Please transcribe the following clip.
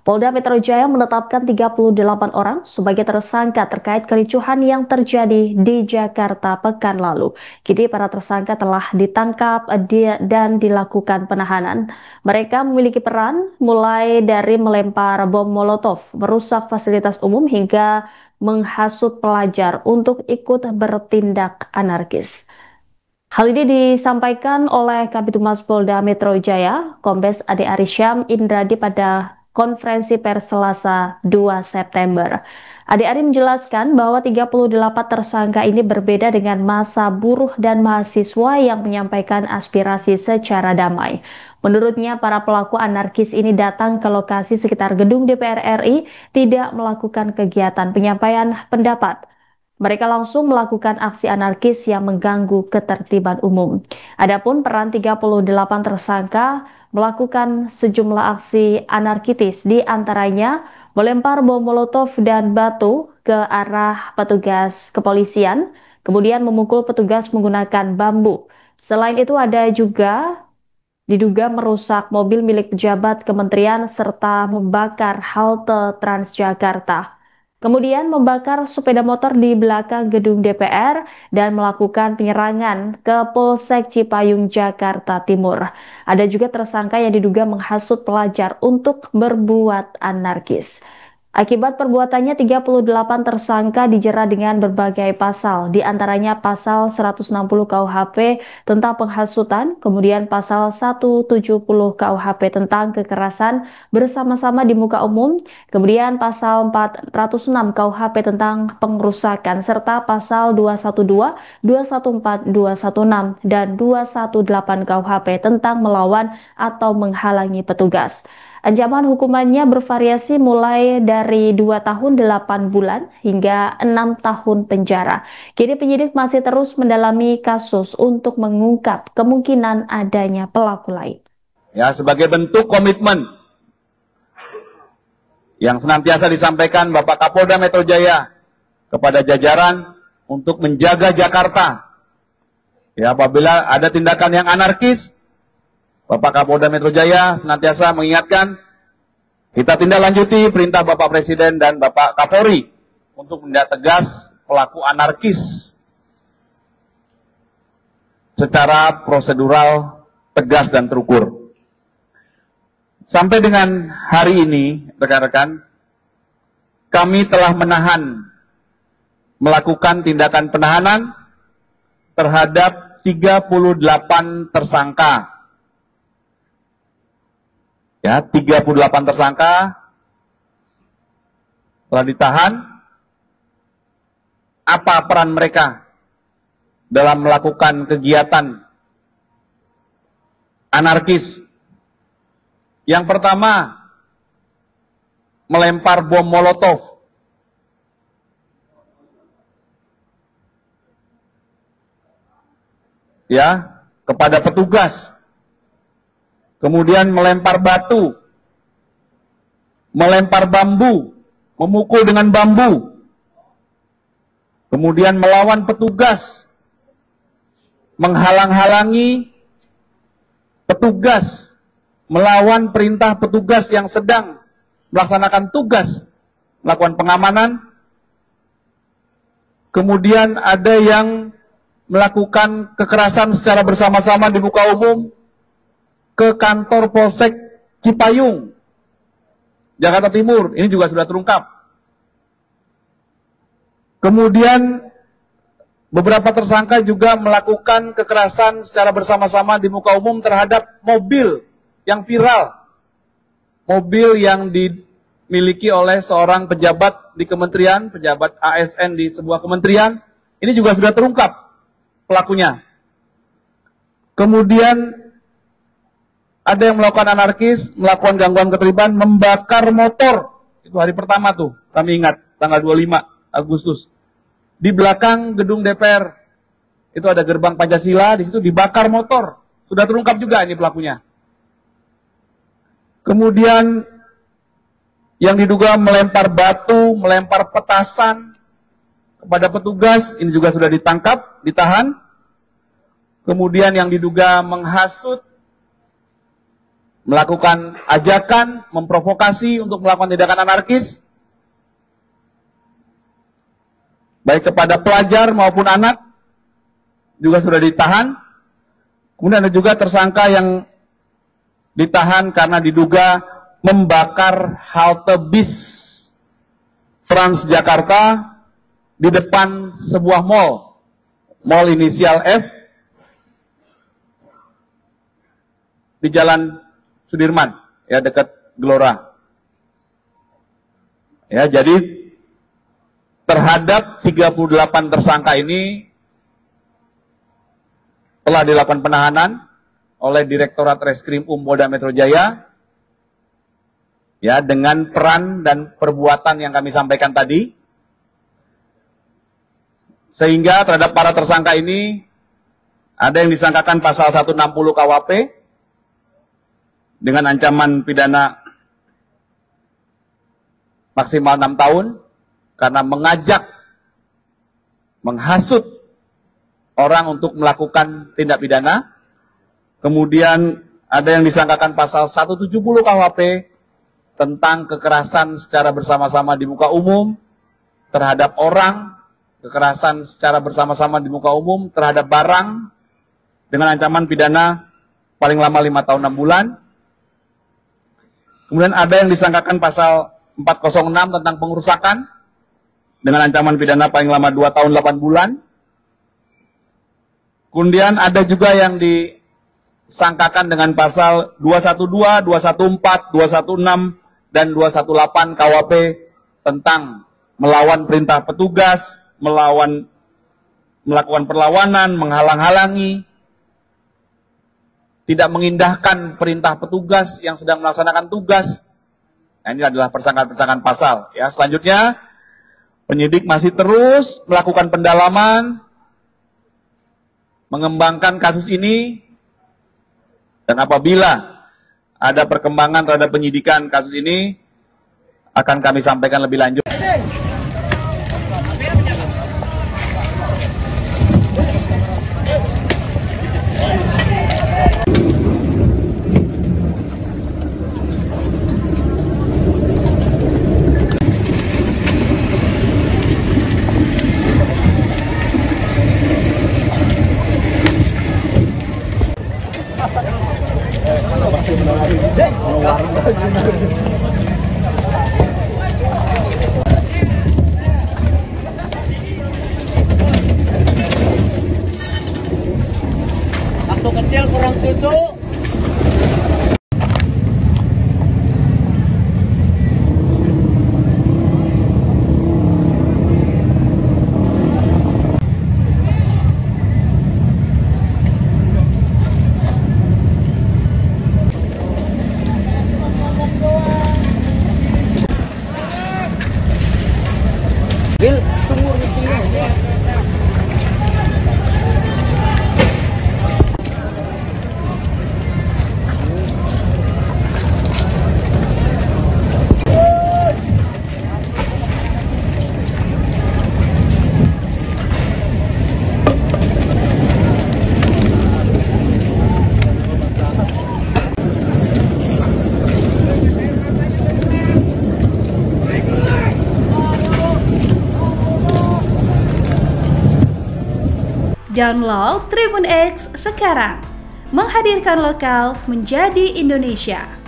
Polda Metro Jaya menetapkan 38 orang sebagai tersangka terkait kericuhan yang terjadi di Jakarta pekan lalu. Kini para tersangka telah ditangkap dan dilakukan penahanan. Mereka memiliki peran mulai dari melempar bom Molotov, merusak fasilitas umum hingga menghasut pelajar untuk ikut bertindak anarkis. Hal ini disampaikan oleh Kabitumas Polda Metro Jaya, Kombes Ade Arisyam Indradi pada konferensi pers Selasa 2 September. Ade Ari menjelaskan bahwa 38 tersangka ini berbeda dengan massa buruh dan mahasiswa yang menyampaikan aspirasi secara damai. Menurutnya, para pelaku anarkis ini datang ke lokasi sekitar gedung DPR RI, tidak melakukan kegiatan penyampaian pendapat. Mereka langsung melakukan aksi anarkis yang mengganggu ketertiban umum. Adapun peran 38 tersangka melakukan sejumlah aksi anarkitis, di antaranya melempar bom molotov dan batu ke arah petugas kepolisian, kemudian memukul petugas menggunakan bambu. Selain itu ada juga diduga merusak mobil milik pejabat kementerian serta membakar halte Transjakarta. Kemudian membakar sepeda motor di belakang gedung DPR dan melakukan penyerangan ke Polsek Cipayung, Jakarta Timur. Ada juga tersangka yang diduga menghasut pelajar untuk berbuat anarkis. Akibat perbuatannya, 38 tersangka dijerat dengan berbagai pasal, di antaranya pasal 160 KUHP tentang penghasutan, kemudian pasal 170 KUHP tentang kekerasan bersama-sama di muka umum, kemudian pasal 406 KUHP tentang pengerusakan, serta pasal 212, 214, 216, dan 218 KUHP tentang melawan atau menghalangi petugas. Ancaman hukumannya bervariasi mulai dari 2 tahun 8 bulan hingga 6 tahun penjara. Kini penyidik masih terus mendalami kasus untuk mengungkap kemungkinan adanya pelaku lain. Ya, sebagai bentuk komitmen yang senantiasa disampaikan Bapak Kapolda Metro Jaya kepada jajaran untuk menjaga Jakarta. Ya, apabila ada tindakan yang anarkis, Bapak Kapolda Metro Jaya senantiasa mengingatkan, kita tindak lanjuti perintah Bapak Presiden dan Bapak Kapolri untuk menindak tegas pelaku anarkis secara prosedural, tegas dan terukur. Sampai dengan hari ini, rekan-rekan, kami telah melakukan tindakan penahanan terhadap 38 tersangka. Ya, 38 tersangka telah ditahan. Apa peran mereka dalam melakukan kegiatan anarkis? Yang pertama, melempar bom molotov. Ya, kepada petugas. Kemudian melempar batu, melempar bambu, memukul dengan bambu, kemudian melawan petugas, menghalang-halangi petugas, melawan perintah petugas yang sedang melaksanakan tugas, melakukan pengamanan. Kemudian ada yang melakukan kekerasan secara bersama-sama di muka umum ke kantor Polsek Cipayung, Jakarta Timur. Ini juga sudah terungkap. Kemudian beberapa tersangka juga melakukan kekerasan secara bersama-sama di muka umum terhadap mobil yang viral. Mobil yang dimiliki oleh seorang pejabat di kementerian, pejabat ASN di sebuah kementerian. Ini juga sudah terungkap pelakunya. Kemudian ada yang melakukan anarkis, melakukan gangguan ketertiban, membakar motor. Itu hari pertama tuh, kami ingat, tanggal 25 Agustus. Di belakang gedung DPR, itu ada gerbang Pancasila, di situ dibakar motor. Sudah terungkap juga ini pelakunya. Kemudian yang diduga melempar batu, melempar petasan kepada petugas, ini juga sudah ditangkap, ditahan. Kemudian yang diduga menghasut melakukan ajakan, memprovokasi untuk melakukan tindakan anarkis, baik kepada pelajar maupun anak, juga sudah ditahan. Kemudian ada juga tersangka yang ditahan karena diduga membakar halte bis Transjakarta di depan sebuah mall inisial F di Jalan Sudirman, ya, dekat Gelora. Ya, jadi terhadap 38 tersangka ini telah dilakukan penahanan oleh Direktorat Reskrim Polda Metro Jaya, ya, dengan peran dan perbuatan yang kami sampaikan tadi, sehingga terhadap para tersangka ini ada yang disangkakan pasal 160 KUHP dengan ancaman pidana maksimal 6 tahun karena mengajak, menghasut orang untuk melakukan tindak pidana. Kemudian ada yang disangkakan pasal 170 KUHP tentang kekerasan secara bersama-sama di muka umum terhadap orang, kekerasan secara bersama-sama di muka umum terhadap barang dengan ancaman pidana paling lama 5 tahun 6 bulan. Kemudian ada yang disangkakan pasal 406 tentang pengerusakan dengan ancaman pidana paling lama 2 tahun 8 bulan. Kemudian ada juga yang disangkakan dengan pasal 212, 214, 216, dan 218 KUHP tentang melawan perintah petugas, melakukan perlawanan, menghalang-halangi, tidak mengindahkan perintah petugas yang sedang melaksanakan tugas. Nah, ini adalah persangkaan-persangkaan pasal. Ya, selanjutnya penyidik masih terus melakukan pendalaman, mengembangkan kasus ini, dan apabila ada perkembangan terhadap penyidikan kasus ini akan kami sampaikan lebih lanjut. Waktu kecil kurang susu. Bil, sumur meetingnya. Download Tribun X sekarang, menghadirkan lokal menjadi Indonesia.